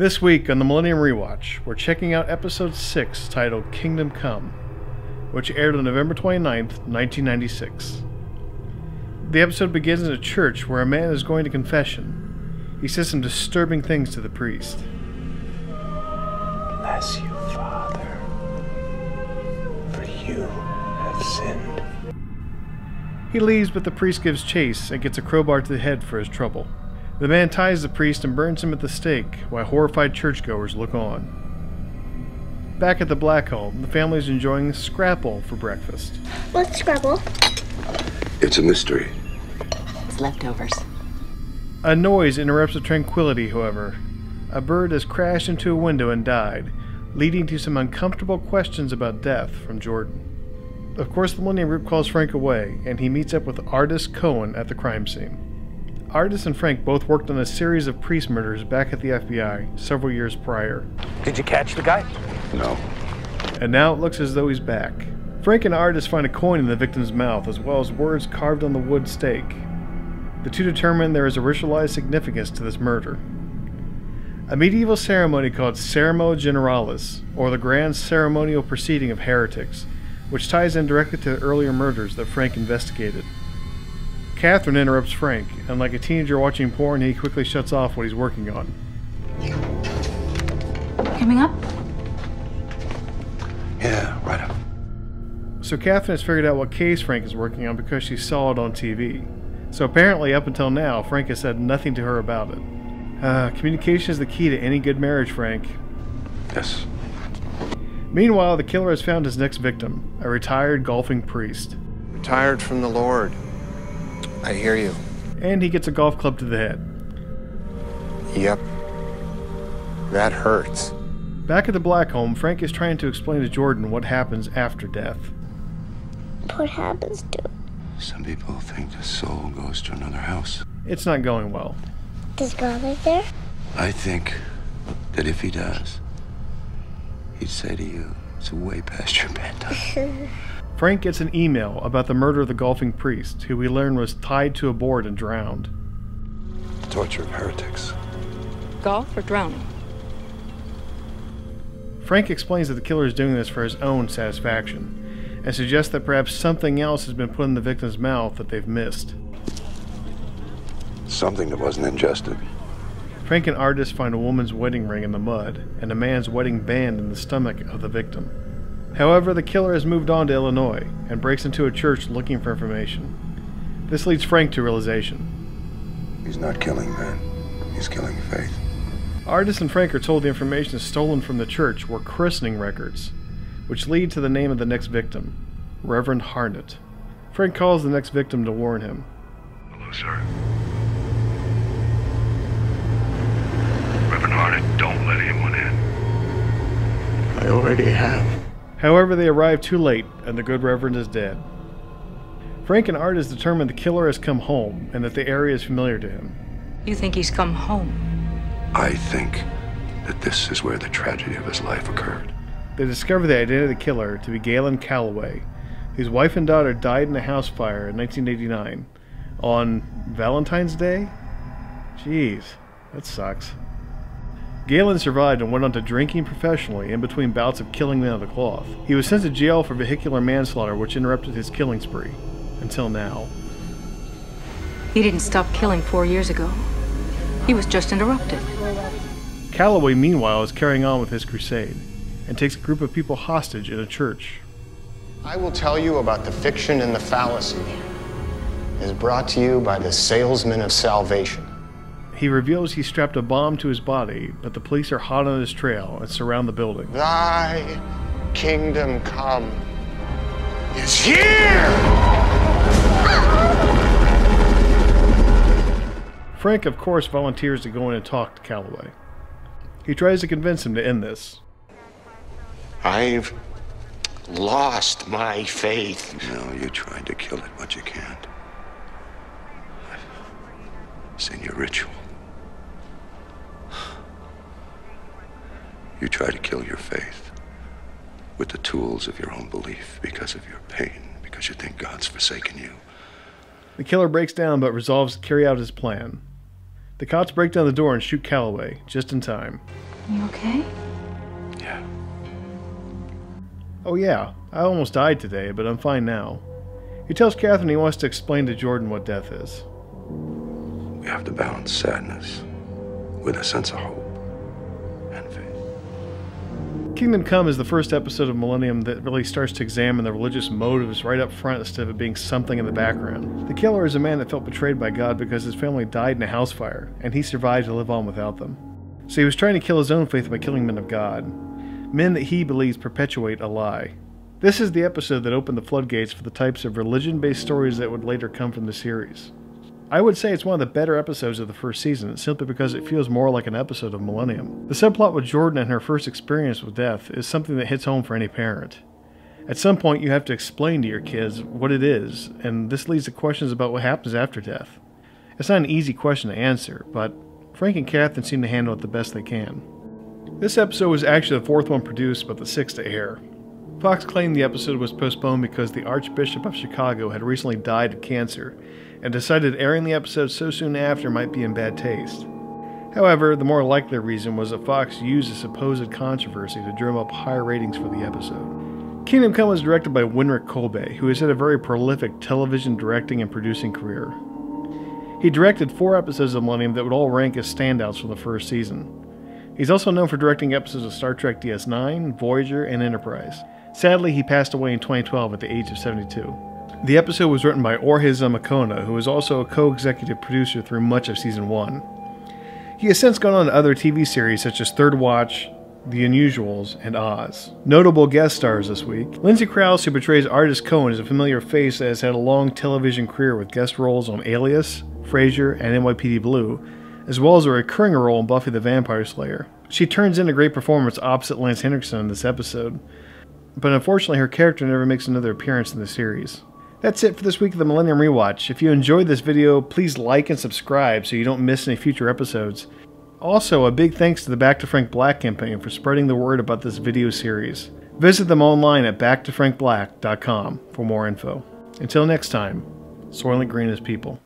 This week on the Millennium Rewatch, we're checking out episode 6 titled Kingdom Come, which aired on November 29th, 1996. The episode begins in a church where a man is going to confession. He says some disturbing things to the priest. Bless you, Father, for you have sinned. He leaves, but the priest gives chase and gets a crowbar to the head for his trouble. The man ties the priest and burns him at the stake, while horrified churchgoers look on. Back at the Black home, the family is enjoying Scrapple for breakfast. What's Scrapple? It's a mystery. It's leftovers. A noise interrupts the tranquility, however. A bird has crashed into a window and died, leading to some uncomfortable questions about death from Jordan. Of course, the Millennium Group calls Frank away, and he meets up with Artist Cohen at the crime scene. Artist and Frank both worked on a series of priest murders back at the FBI several years prior. Did you catch the guy? No. And now it looks as though he's back. Frank and Artist find a coin in the victim's mouth, as well as words carved on the wood stake. The two determine there is a ritualized significance to this murder. A medieval ceremony called Ceremo Generalis, or the grand ceremonial proceeding of heretics, which ties in directly to the earlier murders that Frank investigated. Catherine interrupts Frank, and like a teenager watching porn, he quickly shuts off what he's working on. Coming up? Yeah, right up. So Catherine has figured out what case Frank is working on because she saw it on TV. So apparently, up until now, Frank has said nothing to her about it. Communication is the key to any good marriage, Frank. Yes. Meanwhile, the killer has found his next victim, a retired golfing priest. Retired from the Lord. I hear you. And he gets a golf club to the head. Yep. That hurts. Back at the Black home, Frank is trying to explain to Jordan what happens after death. What happens to it? Some people think the soul goes to another house. It's not going well. Does God live there? I think that if he does, he'd say to you, it's way past your bedtime. Frank gets an email about the murder of the golfing priest, who we learn was tied to a board and drowned. Torture of heretics. Golf or drowning? Frank explains that the killer is doing this for his own satisfaction, and suggests that perhaps something else has been put in the victim's mouth that they've missed. Something that wasn't ingested. Frank and Artist find a woman's wedding ring in the mud, and a man's wedding band in the stomach of the victim. However, the killer has moved on to Illinois, and breaks into a church looking for information. This leads Frank to realization. He's not killing men. He's killing faith. Artist and Frank are told the information stolen from the church were christening records, which lead to the name of the next victim, Reverend Harnett. Frank calls the next victim to warn him. Hello, sir. Reverend Harnett, don't let anyone in. I already have. However, they arrive too late, and the good Reverend is dead. Frank and Artist determine the killer has come home, and that the area is familiar to him. You think he's come home? I think that this is where the tragedy of his life occurred. They discover the identity of the killer to be Galen Calloway, whose wife and daughter died in a house fire in 1989 on Valentine's Day? Jeez, that sucks. Galen survived and went on to drinking professionally in between bouts of killing men of the cloth. He was sent to jail for vehicular manslaughter, which interrupted his killing spree. Until now. He didn't stop killing 4 years ago. He was just interrupted. Calloway, meanwhile, is carrying on with his crusade, and takes a group of people hostage in a church. I will tell you about the fiction and the fallacy. It is brought to you by the salesman of salvation. He reveals he strapped a bomb to his body, but the police are hot on his trail and surround the building. Thy kingdom come is here! Frank, of course, volunteers to go in and talk to Calloway. He tries to convince him to end this. I've lost my faith. No, you tried to kill it, but you can't. I've seen your ritual. You try to kill your faith with the tools of your own belief because of your pain, because you think God's forsaken you. The killer breaks down but resolves to carry out his plan. The cops break down the door and shoot Calloway, just in time. You okay? Yeah. Oh yeah, I almost died today, but I'm fine now. He tells Catherine he wants to explain to Jordan what death is. We have to balance sadness with a sense of hope and faith. Kingdom Come is the first episode of Millennium that really starts to examine the religious motives right up front instead of it being something in the background. The killer is a man that felt betrayed by God because his family died in a house fire, and he survived to live on without them. So he was trying to kill his own faith by killing men of God. Men that he believes perpetuate a lie. This is the episode that opened the floodgates for the types of religion-based stories that would later come from the series. I would say it's one of the better episodes of the first season, simply because it feels more like an episode of Millennium. The subplot with Jordan and her first experience with death is something that hits home for any parent. At some point you have to explain to your kids what it is, and this leads to questions about what happens after death. It's not an easy question to answer, but Frank and Catherine seem to handle it the best they can. This episode was actually the fourth one produced, but the sixth to air. Fox claimed the episode was postponed because the Archbishop of Chicago had recently died of cancer, and decided airing the episode so soon after might be in bad taste. However, the more likely reason was that Fox used the supposed controversy to drum up higher ratings for the episode. Kingdom Come was directed by Winrich Colby, who has had a very prolific television directing and producing career. He directed 4 episodes of Millennium that would all rank as standouts from the first season. He's also known for directing episodes of Star Trek DS9, Voyager, and Enterprise. Sadly, he passed away in 2012 at the age of 72. The episode was written by Orhiza Makona, who was also a co-executive producer through much of Season 1. He has since gone on to other TV series such as Third Watch, The Unusuals, and Oz. Notable guest stars this week: Lindsay Krause, who portrays Artis Cohen, is a familiar face that has had a long television career with guest roles on Alias, Frasier, and NYPD Blue, as well as a recurring role in Buffy the Vampire Slayer. She turns in a great performance opposite Lance Henriksen in this episode, but unfortunately her character never makes another appearance in the series. That's it for this week of the Millennium Rewatch. If you enjoyed this video, please like and subscribe so you don't miss any future episodes. Also, a big thanks to the Back to Frank Black campaign for spreading the word about this video series. Visit them online at backtofrankblack.com for more info. Until next time, Soylent Green is people.